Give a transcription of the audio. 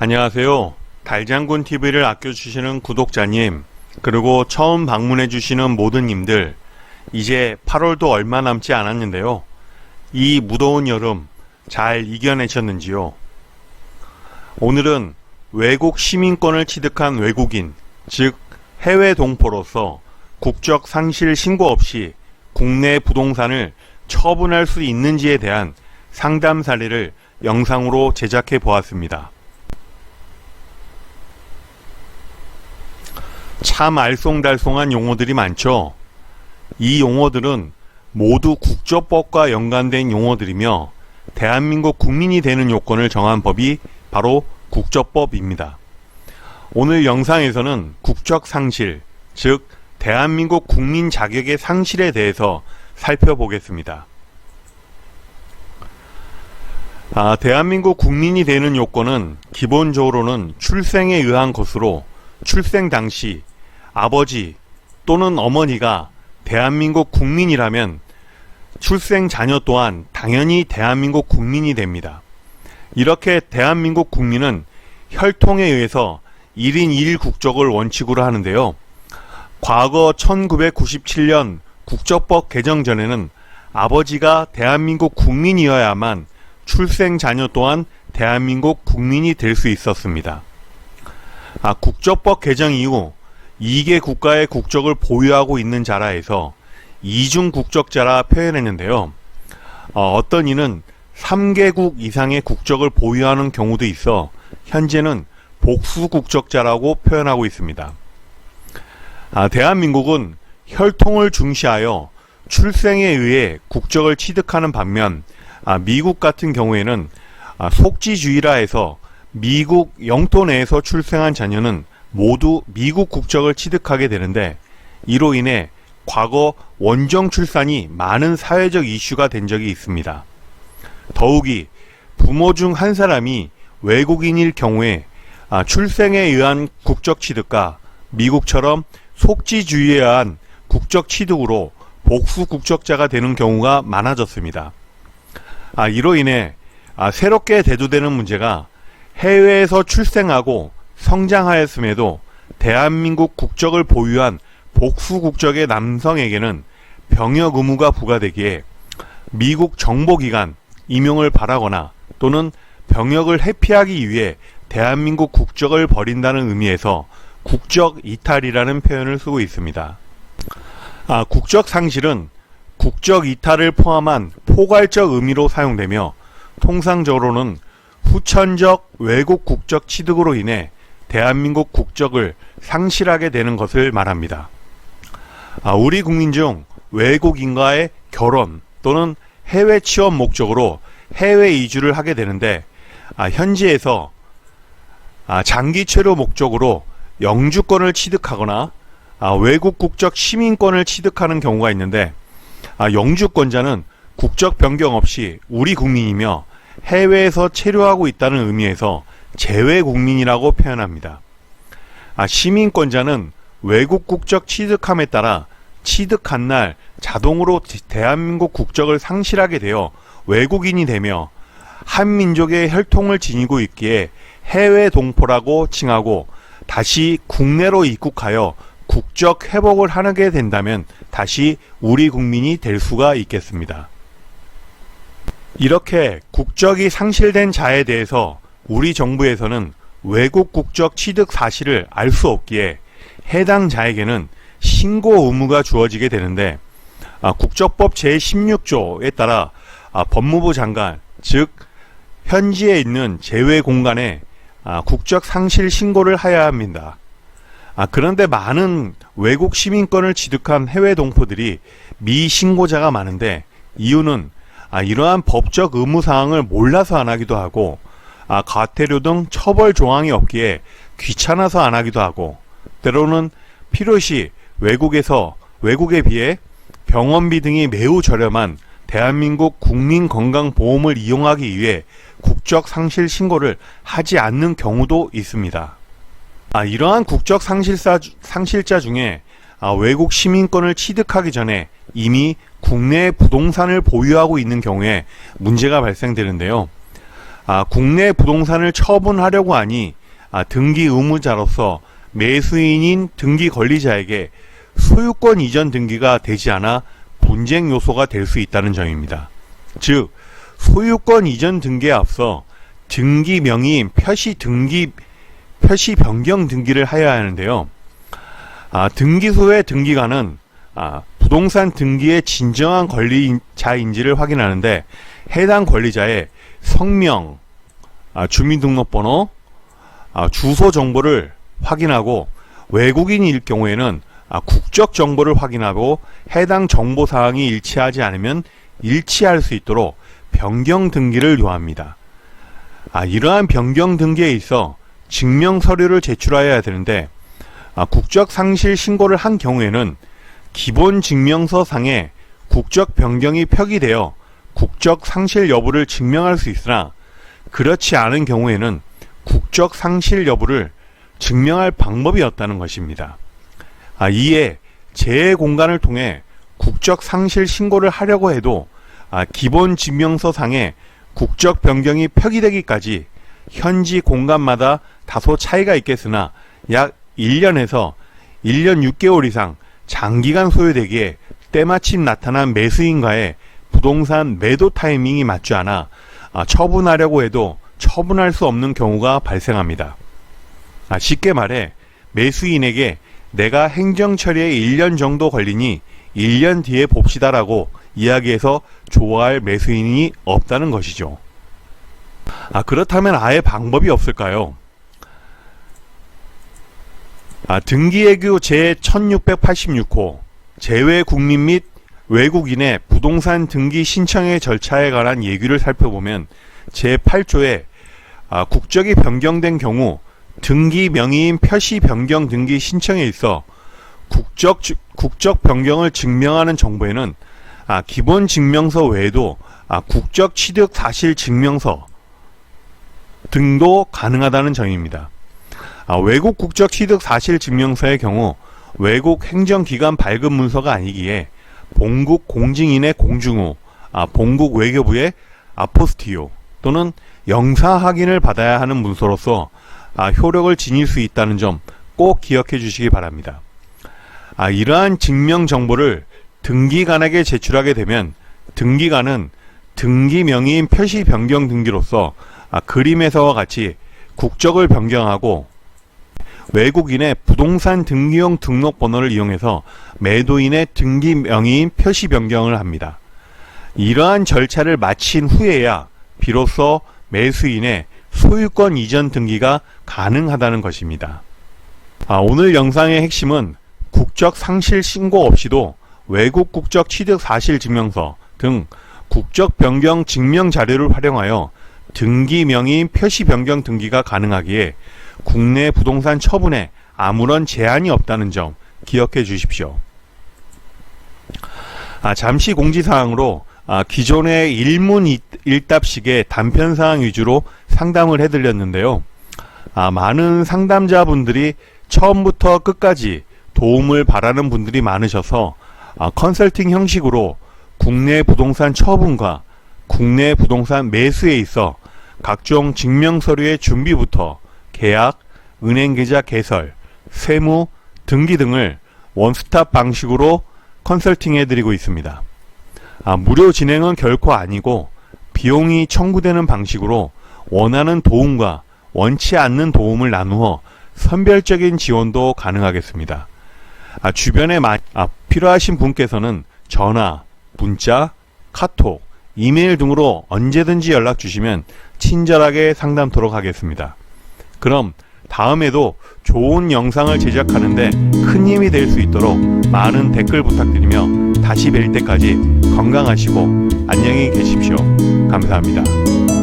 안녕하세요. 달장군TV를 아껴주시는 구독자님, 그리고 처음 방문해주시는 모든 님들, 이제 8월도 얼마 남지 않았는데요. 이 무더운 여름 잘 이겨내셨는지요? 오늘은 외국 시민권을 취득한 외국인, 즉 해외 동포로서 국적 상실 신고 없이 국내 부동산을 처분할 수 있는지에 대한 상담 사례를 영상으로 제작해 보았습니다. 참 알쏭달쏭한 용어들이 많죠. 이 용어들은 모두 국조법과 연관된 용어들이며 대한민국 국민이 되는 요건을 정한 법이 바로 국조법입니다. 오늘 영상에서는 국적 상실, 즉 대한민국 국민 자격의 상실에 대해서 살펴보겠습니다. 대한민국 국민이 되는 요건은 기본적으로는 출생에 의한 것으로 출생 당시 아버지 또는 어머니가 대한민국 국민이라면 출생 자녀 또한 당연히 대한민국 국민이 됩니다. 이렇게 대한민국 국민은 혈통에 의해서 1인 1 국적을 원칙으로 하는데요. 과거 1997년 국적법 개정 전에는 아버지가 대한민국 국민이어야만 출생 자녀 또한 대한민국 국민이 될 수 있었습니다. 국적법 개정 이후 2개 국가의 국적을 보유하고 있는 자라에서 이중 국적자라 표현했는데요. 어떤 이는 3개국 이상의 국적을 보유하는 경우도 있어 현재는 복수 국적자라고 표현하고 있습니다. 대한민국은 혈통을 중시하여 출생에 의해 국적을 취득하는 반면 미국 같은 경우에는 속지주의라 해서 미국 영토 내에서 출생한 자녀는 모두 미국 국적을 취득하게 되는데, 이로 인해 과거 원정 출산이 많은 사회적 이슈가 된 적이 있습니다. 더욱이 부모 중 한 사람이 외국인일 경우에 출생에 의한 국적 취득과 미국처럼 속지주의에 의한 국적 취득으로 복수 국적자가 되는 경우가 많아졌습니다. 이로 인해 새롭게 대두되는 문제가 해외에서 출생하고 성장하였음에도 대한민국 국적을 보유한 복수 국적의 남성에게는 병역 의무가 부과되기에 미국 정보기관 임용을 바라거나 또는 병역을 회피하기 위해 대한민국 국적을 버린다는 의미에서 국적 이탈이라는 표현을 쓰고 있습니다. 국적 상실은 국적 이탈을 포함한 포괄적 의미로 사용되며 통상적으로는 후천적 외국 국적 취득으로 인해 대한민국 국적을 상실하게 되는 것을 말합니다. 우리 국민 중 외국인과의 결혼 또는 해외 취업 목적으로 해외 이주를 하게 되는데, 현지에서 장기 체류 목적으로 영주권을 취득하거나 외국 국적 시민권을 취득하는 경우가 있는데, 영주권자는 국적 변경 없이 우리 국민이며 해외에서 체류하고 있다는 의미에서 재외 국민이라고 표현합니다. 시민권자는 외국 국적 취득함에 따라 취득한 날 자동으로 대한민국 국적을 상실하게 되어 외국인이 되며 한민족의 혈통을 지니고 있기에 해외 동포라고 칭하고, 다시 국내로 입국하여 국적 회복을 하게 된다면 다시 우리 국민이 될 수가 있겠습니다. 이렇게 국적이 상실된 자에 대해서 우리 정부에서는 외국 국적 취득 사실을 알 수 없기에 해당 자에게는 신고 의무가 주어지게 되는데, 국적법 제16조에 따라 법무부 장관, 즉 현지에 있는 재외 공간에 국적 상실 신고를 해야 합니다. 그런데 많은 외국 시민권을 취득한 해외 동포들이 미신고자가 많은데, 이유는 이러한 법적 의무사항을 몰라서 안 하기도 하고, 과태료 등 처벌 조항이 없기에 귀찮아서 안 하기도 하고, 때로는 필요시 외국에 비해 병원비 등이 매우 저렴한 대한민국 국민건강보험을 이용하기 위해 국적 상실 신고를 하지 않는 경우도 있습니다. 이러한 국적 상실자 중에 외국 시민권을 취득하기 전에 이미 국내에 부동산을 보유하고 있는 경우에 문제가 발생되는데요. 국내 부동산을 처분하려고 하니 등기 의무자로서 매수인인 등기 권리자에게 소유권 이전 등기가 되지 않아 분쟁 요소가 될 수 있다는 점입니다. 즉, 소유권 이전 등기에 앞서 등기 명의인 표시 변경 등기를 하여야 하는데요. 등기소의 등기관은 부동산 등기의 진정한 권리자인지를 확인하는데 해당 권리자의 성명, 주민등록번호, 주소 정보를 확인하고 외국인일 경우에는 국적 정보를 확인하고 해당 정보 사항이 일치하지 않으면 일치할 수 있도록 변경 등기를 요합니다. 이러한 변경 등기에 있어 증명 서류를 제출하여야 되는데 국적 상실 신고를 한 경우에는 기본 증명서 상에 국적 변경이 표기되어 국적 상실 여부를 증명할 수 있으나 그렇지 않은 경우에는 국적 상실 여부를 증명할 방법이 없다는 것입니다. 이에 재공간을 통해 국적 상실 신고를 하려고 해도 기본 증명서 상에 국적 변경이 표기되기까지 현지 공간마다 다소 차이가 있겠으나 약 1년에서 1년 6개월 이상 장기간 소요되기에 때마침 나타난 매수인과의 부동산 매도 타이밍이 맞지 않아 처분하려고 해도 처분할 수 없는 경우가 발생합니다. 쉽게 말해 매수인에게 내가 행정 처리에 1년 정도 걸리니 1년 뒤에 봅시다라고 이야기해서 좋아할 매수인이 없다는 것이죠. 그렇다면 아예 방법이 없을까요? 등기예규 제1686호 재외 국민 및 외국인의 부동산 등기 신청의 절차에 관한 예규를 살펴보면 제8조에 국적이 변경된 경우 등기 명의인 표시 변경 등기 신청에 있어 국적 변경을 증명하는 정보에는 기본 증명서 외에도 국적 취득 사실 증명서 등도 가능하다는 점입니다. 외국 국적 취득 사실 증명서의 경우 외국 행정기관 발급 문서가 아니기에 본국 공증인의 공증 후 본국 외교부의 아포스티오 또는 영사 확인을 받아야 하는 문서로서 효력을 지닐 수 있다는 점 꼭 기억해 주시기 바랍니다. 이러한 증명 정보를 등기관에게 제출하게 되면 등기관은 등기 명의인 표시 변경 등기로서 그림에서와 같이 국적을 변경하고 외국인의 부동산 등기용 등록번호를 이용해서 매도인의 등기 명의인 표시 변경을 합니다. 이러한 절차를 마친 후에야 비로소 매수인의 소유권 이전 등기가 가능하다는 것입니다. 오늘 영상의 핵심은 국적 상실 신고 없이도 외국 국적 취득 사실 증명서 등 국적 변경 증명 자료를 활용하여 등기 명의인 표시 변경 등기가 가능하기에 국내 부동산 처분에 아무런 제한이 없다는 점 기억해 주십시오. 잠시 공지사항으로 기존의 일문일답식의 단편사항 위주로 상담을 해드렸는데요. 많은 상담자분들이 처음부터 끝까지 도움을 바라는 분들이 많으셔서 컨설팅 형식으로 국내 부동산 처분과 국내 부동산 매수에 있어 각종 증명서류의 준비부터 계약, 은행계좌 개설, 세무, 등기 등을 원스톱 방식으로 컨설팅 해드리고 있습니다. 무료 진행은 결코 아니고 비용이 청구되는 방식으로 원하는 도움과 원치 않는 도움을 나누어 선별적인 지원도 가능하겠습니다. 주변에 필요하신 분께서는 전화, 문자, 카톡, 이메일 등으로 언제든지 연락 주시면 친절하게 상담토록 하겠습니다. 그럼 다음에도 좋은 영상을 제작하는데 큰 힘이 될 수 있도록 많은 댓글 부탁드리며 다시 뵐 때까지 건강하시고 안녕히 계십시오. 감사합니다.